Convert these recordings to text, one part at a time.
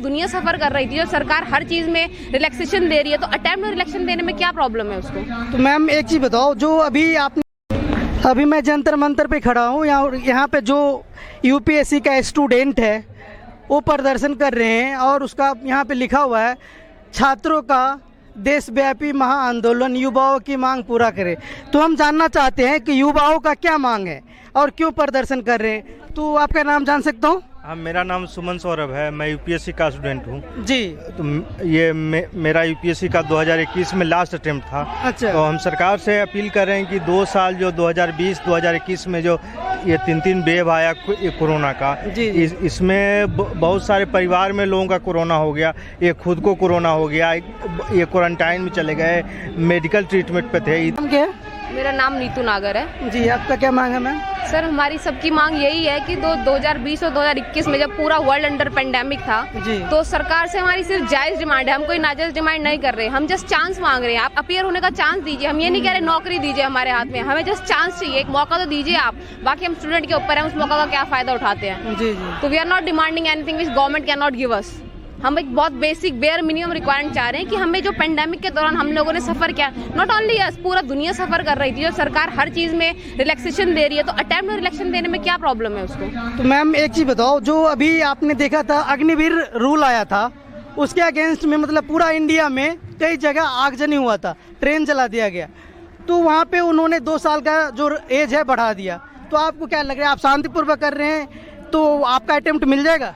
दुनिया सफर कर रही थी, जो सरकार हर चीज में रिलैक्सेशन दे रही है, तो अटेम्प्ट रिलैक्सेशन देने में क्या प्रॉब्लम है उसको? तो मैम एक चीज़ बताओ, जो अभी मैं जंतर मंतर पे खड़ा हूँ, यहाँ पे जो यूपीएससी का स्टूडेंट है वो प्रदर्शन कर रहे हैं और उसका यहाँ पे लिखा हुआ है छात्रों का देशव्यापी महाआंदोलन युवाओं की मांग पूरा करे। तो हम जानना चाहते हैं कि युवाओं का क्या मांग है और क्यों प्रदर्शन कर रहे हैं। तो आपका नाम जान सकता हूँ? हाँ, मेरा नाम सुमन सौरभ है, मैं यूपीएससी का स्टूडेंट हूँ जी। तो ये मेरा यूपीएससी का 2021 में लास्ट अटेम्प्ट था। अच्छा। तो हम सरकार से अपील कर रहे हैं कि 2 साल जो 2020-2021 में जो ये 3 वेव आया कोरोना का, इसमें बहुत सारे परिवार में लोगों का कोरोना हो गया, ये खुद को कोरोना हो गया, ये क्वारंटाइन में चले गए, मेडिकल ट्रीटमेंट पे थे। क्या? मेरा नाम नीतू नागर है जी। आपका क्या मांग है मैम? सर, हमारी सबकी मांग यही है कि 2020 और 2021 में जब पूरा वर्ल्ड अंडर पेंडेमिक था तो सरकार से हमारी सिर्फ जायज डिमांड है, हम कोई नाजायज डिमांड नहीं कर रहे, हम जस्ट चांस मांग रहे हैं। आप अपीयर होने का चांस दीजिए, हम ये नहीं कह रहे नौकरी दीजिए हमारे हाथ में, हमें जस्ट चांस चाहिए, एक मौका तो दीजिए आप। बाकी हम स्टूडेंट के ऊपर है उस मौका का क्या फायदा उठाते हैं। जी। तो we are not demanding anything which government can not give us. हम एक बहुत बेसिक बेयर मिनिमम रिक्वायरमेंट चाह रहे हैं कि हमें जो पेंडेमिक के दौरान हम लोगों ने सफर किया, नॉट ओनली अस, पूरा दुनिया सफर कर रही थी, जो सरकार हर चीज में रिलैक्सेशन दे रही है, तो अटेम्प्ट रिलैक्सेशन देने में क्या प्रॉब्लम है उसको? तो मैम एक चीज बताओ, जो अभी आपने देखा था अग्निवीर रूल आया था, उसके अगेंस्ट में मतलब पूरा इंडिया में कई जगह आगजनी हुआ था, ट्रेन जला दिया गया, तो वहाँ पे उन्होंने 2 साल का जो एज है बढ़ा दिया। तो आपको क्या लग रहा है, आप शांतिपूर्वक कर रहे हैं तो आपका अटेम्प्ट मिल जाएगा?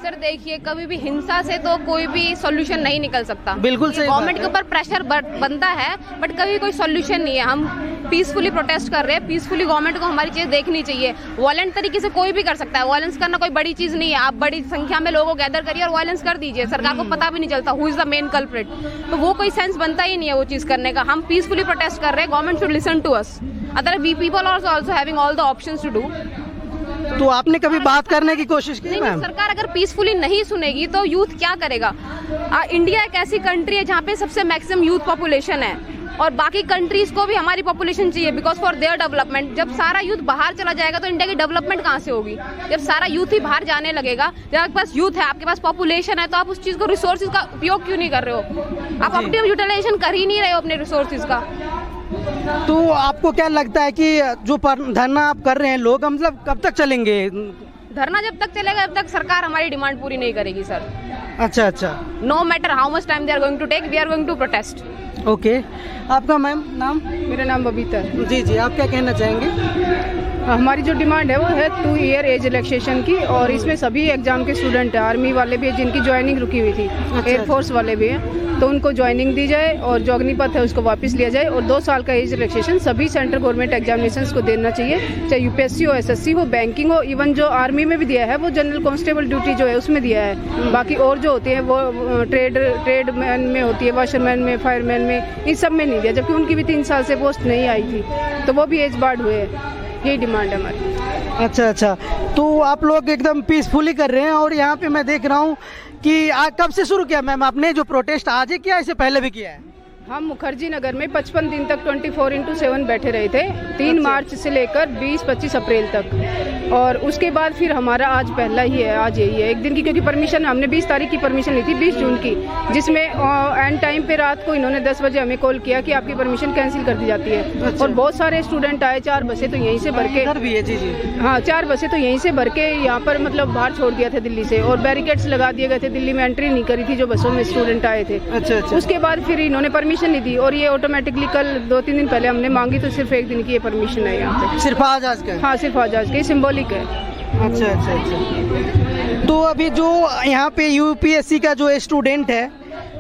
सर देखिए, कभी भी हिंसा से तो कोई भी सॉल्यूशन नहीं निकल सकता। बिल्कुल सही। गवर्नमेंट के ऊपर प्रेशर बनता है बट कभी कोई सॉल्यूशन नहीं है। हम पीसफुली प्रोटेस्ट कर रहे हैं, पीसफुली गवर्नमेंट को हमारी चीज देखनी चाहिए। वायलेंट तरीके से कोई भी कर सकता है, वायलेंस करना कोई बड़ी चीज नहीं है। आप बड़ी संख्या में लोगों को गैदर करिए और वायलेंस कर दीजिए, सरकार को पता भी नहीं चलता who is the main culprit. तो वो कोई सेंस बनता ही नहीं है वो चीज करने का। हम पीसफुली प्रोटेस्ट कर रहे हैं, government should listen to us, other we people are also having all the options to do. तो आपने कभी बात करने की कोशिश की? नहीं, सरकार अगर पीसफुली नहीं सुनेगी तो यूथ क्या करेगा? इंडिया एक ऐसी कंट्री है जहाँ पे सबसे मैक्सिमम यूथ पॉपुलेशन है और बाकी कंट्रीज को भी हमारी पॉपुलेशन चाहिए बिकॉज फॉर देयर डेवलपमेंट। जब सारा यूथ बाहर चला जाएगा तो इंडिया की डेवलपमेंट कहाँ से होगी? जब सारा यूथ ही बाहर जाने लगेगा, जब आपके पास यूथ है, आपके पास पॉपुलेशन है, तो आप उस चीज को रिसोर्सेज का उपयोग क्यों नहीं कर रहे हो? आप ऑप्टिमम यूटिलाइजेशन कर ही नहीं रहे हो अपने रिसोर्सेज का। तो आपको क्या लगता है कि जो धरना आप कर रहे हैं लोग, मतलब कब तक चलेंगे धरना? जब तक चलेगा तब तक सरकार हमारी डिमांड पूरी नहीं करेगी सर। अच्छा। No matter how much time they are going to take, we are going to protest. Okay. आपका मैम नाम? मेरा नाम बबीता। जी। आप क्या कहना चाहेंगे? हमारी जो डिमांड है वो है 2 ईयर एज रिलैक्सेशन की, और इसमें सभी एग्जाम के स्टूडेंट है, आर्मी वाले भी है जिनकी ज्वाइनिंग रुकी हुई थी, एयरफोर्स वाले भी हैं, तो उनको ज्वाइनिंग दी जाए और जो अग्निपथ है उसको वापस लिया जाए, और 2 साल का एज रिलैक्सेशन सभी सेंट्रल गवर्नमेंट एग्जामिनेशंस को देना चाहिए, चाहे यूपीएससी हो, एसएससी हो, बैंकिंग हो, इवन जो आर्मी में भी दिया है वो जनरल कांस्टेबल ड्यूटी जो है उसमें दिया है। बाकी और जो होती है वो ट्रेडमैन में होती है, वाशरमैन में, फायरमैन में, इन सब में नहीं दिया, जबकि उनकी भी 3 साल से पोस्ट नहीं आई थी, तो वो भी एज बार्ड हुए हैं। यही डिमांड है हमारी। अच्छा। तो आप लोग एकदम पीसफुली कर रहे हैं, और यहाँ पे मैं देख रहा हूँ कि कब से शुरू किया मैम आपने जो प्रोटेस्ट? आज ही किया, इससे पहले भी किया है? हम मुखर्जी नगर में 55 दिन तक 24/7 बैठे रहे थे, 3 मार्च से लेकर 20-25 अप्रैल तक, और उसके बाद फिर हमारा आज पहला ही है, आज यही है 1 दिन की, क्योंकि परमिशन हमने 20 तारीख की परमिशन ली थी, 20 जून की, जिसमें एंड टाइम पे रात को इन्होंने 10 बजे हमें कॉल किया कि आपकी परमिशन कैंसिल कर दी जाती है। अच्छा। और बहुत सारे स्टूडेंट आए, 4 बसें तो यहीं से भर के, जी। हाँ 4 बसें तो यहीं से भर के यहाँ पर मतलब बाहर छोड़ दिया था दिल्ली से, और बैरिकेड्स लगा दिए गए थे, दिल्ली में एंट्री नहीं करी थी जो बसों में स्टूडेंट आए थे। अच्छा। उसके बाद फिर इन्होंने परमिशन नहीं दी, और ये ऑटोमेटिकली कल 2-3 दिन पहले हमने मांगी तो सिर्फ 1 दिन की ये परमिशन है यहाँ पे। सिर्फ आज का? हाँ, सिर्फ आज के, सिंबॉलिक है। अच्छा। तो अभी जो यहाँ पे यूपीएससी का जो स्टूडेंट है,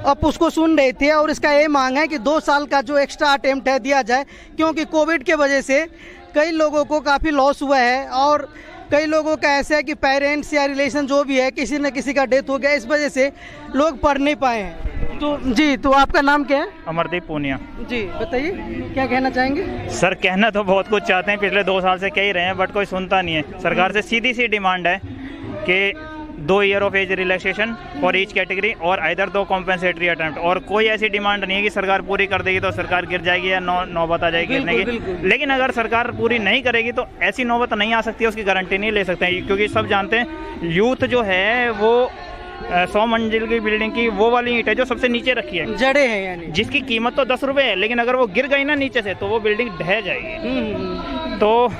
आप उसको सुन रहे थे, और इसका ये मांग है कि 2 साल का जो एक्स्ट्रा अटेम्प्ट है दिया जाए, क्योंकि कोविड के वजह से कई लोगों को काफ़ी लॉस हुआ है, और कई लोगों का ऐसा है कि पेरेंट्स या रिलेशन जो भी है, किसी न किसी का डेथ हो गया, इस वजह से लोग पढ़ नहीं पाए हैं। तो जी, तो आपका नाम क्या है? अमरदीप पूनिया। जी बताइए, क्या कहना चाहेंगे? सर कहना तो बहुत कुछ चाहते हैं, पिछले 2 साल से कह ही रहे हैं, बट कोई सुनता नहीं है। सरकार से सीधी सी डिमांड है कि 2 year of age relaxation for each category, और इधर 2 कॉम्पेंसेटरी अटेम्प्ट, और कोई ऐसी डिमांड नहीं है कि सरकार पूरी कर देगी तो सरकार गिर जाएगी या नौबत आ जाएगी गिरने की। लेकिन अगर सरकार पूरी नहीं करेगी तो ऐसी नौबत नहीं आ सकती है, उसकी गारंटी नहीं ले सकते हैं, क्योंकि सब जानते हैं यूथ जो है वो 100 मंजिल की बिल्डिंग की वो वाली ईंट है जो सबसे नीचे रखी है, जड़े हैं यानी। जिसकी कीमत तो 10 रुपये है, लेकिन अगर वो गिर गई ना नीचे से तो वो बिल्डिंग ढह जाएगी। तो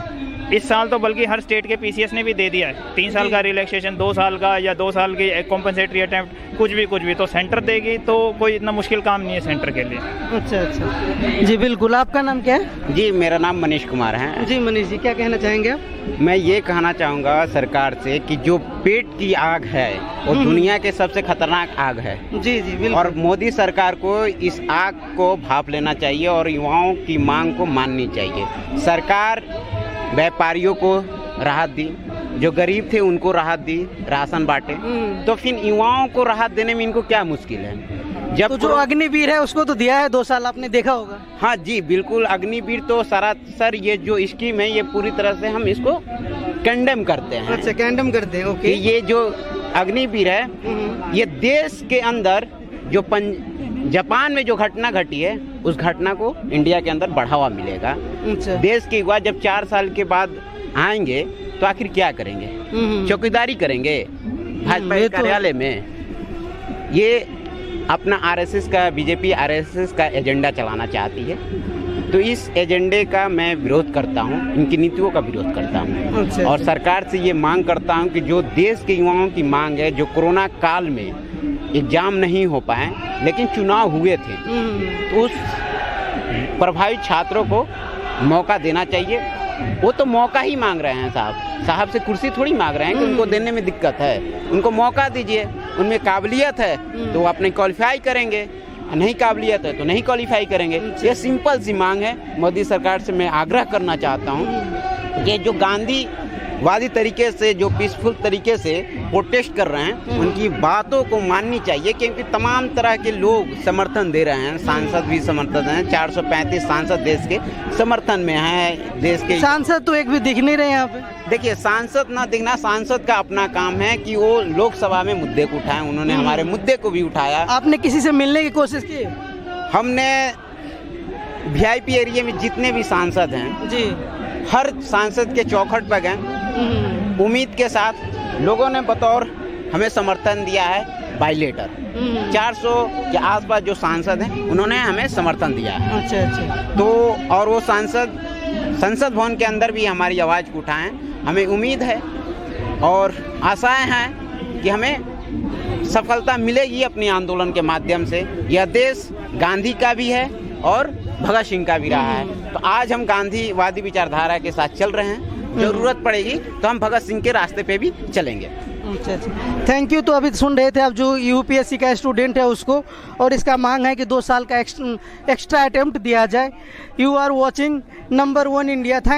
इस साल तो बल्कि हर स्टेट के पीसीएस ने भी दे दिया है 3 साल का रिलैक्सेशन, 2 साल का या 2 साल की कॉम्पनसेटरी अटेम्प्ट, कुछ भी तो सेंटर देगी, तो कोई इतना मुश्किल काम नहीं है सेंटर के लिए। अच्छा जी बिल्कुल। आपका नाम क्या है? जी मेरा नाम मनीष कुमार है। जी मनीष जी, क्या कहना चाहेंगे आप? मैं ये कहना चाहूँगा सरकार से कि जो पेट की आग है वो दुनिया के सबसे खतरनाक आग है। जी जी बिल्कुल। और मोदी सरकार को इस आग को भाप लेना चाहिए और युवाओं की मांग को माननी चाहिए। सरकार व्यापारियों को राहत दी, जो गरीब थे उनको राहत दी, राशन बांटे, तो फिर युवाओं को राहत देने में इनको क्या मुश्किल है? जब तो जो अग्निवीर है उसको तो दिया है 2 साल, आपने देखा होगा। हाँ जी बिल्कुल, अग्निवीर तो सर ये जो स्कीम है ये पूरी तरह से हम इसको कंडेम करते हैं। अच्छा, कंडेम करते हैं, ओके। ये जो अग्निवीर है ये देश के अंदर जो जापान में जो घटना घटी है उस घटना को इंडिया के अंदर बढ़ावा मिलेगा। अच्छा। देश के युवा जब 4 साल के बाद आएंगे तो आखिर क्या करेंगे? चौकीदारी करेंगे भाजपा के कार्यालय में। ये अपना आरएसएस का, बीजेपी आरएसएस का एजेंडा चलाना चाहती है, तो इस एजेंडे का मैं विरोध करता हूँ, इनकी नीतियों का विरोध करता हूँ। अच्छा। और सरकार से ये मांग करता हूँ कि जो देश के युवाओं की मांग है, जो कोरोना काल में एग्जाम नहीं हो पाए लेकिन चुनाव हुए थे, तो उस प्रभावित छात्रों को मौका देना चाहिए। वो तो मौका ही मांग रहे हैं साहब से कुर्सी थोड़ी मांग रहे हैं कि उनको देने में दिक्कत है। उनको मौका दीजिए, उनमें काबिलियत है तो वो अपने क्वालिफाई करेंगे, नहीं काबिलियत है तो नहीं क्वालिफाई करेंगे। ये सिंपल सी मांग है। मोदी सरकार से मैं आग्रह करना चाहता हूँ कि जो गांधीवादी तरीके से, जो पीसफुल तरीके से प्रोटेस्ट कर रहे हैं, उनकी बातों को माननी चाहिए, क्योंकि तमाम तरह के लोग समर्थन दे रहे हैं। सांसद भी समर्थन हैं, 435 सांसद देश के समर्थन में हैं। देश के सांसद तो एक भी दिख नहीं रहे यहाँ पे। देखिए, सांसद ना दिखना, सांसद का अपना काम है कि वो लोकसभा में मुद्दे को उठाएं। उन्होंने हमारे मुद्दे को भी उठाया। आपने किसी से मिलने की कोशिश की? हमने वीआईपी एरिया में जितने भी सांसद हैं जी, हर सांसद के चौखट पर गए, उम्मीद के साथ लोगों ने बतौर हमें समर्थन दिया है बाई लेटर। 400 के आसपास जो सांसद हैं उन्होंने हमें समर्थन दिया है। अच्छा। तो और वो सांसद संसद भवन के अंदर भी हमारी आवाज़ को उठाएं। हमें उम्मीद है और आशाएं हैं कि हमें सफलता मिलेगी अपने आंदोलन के माध्यम से। यह देश गांधी का भी है और भगत सिंह का भी रहा है। तो आज हम गांधीवादी विचारधारा के साथ चल रहे हैं। जरूरत पड़ेगी तो हम भगत सिंह के रास्ते पे भी चलेंगे। अच्छा, थैंक यू। तो अभी सुन रहे थे आप जो यूपीएससी का स्टूडेंट है उसको, और इसका मांग है कि 2 साल का एक्स्ट्रा अटेम्प्ट दिया जाए। You are watching number 1 India. Thank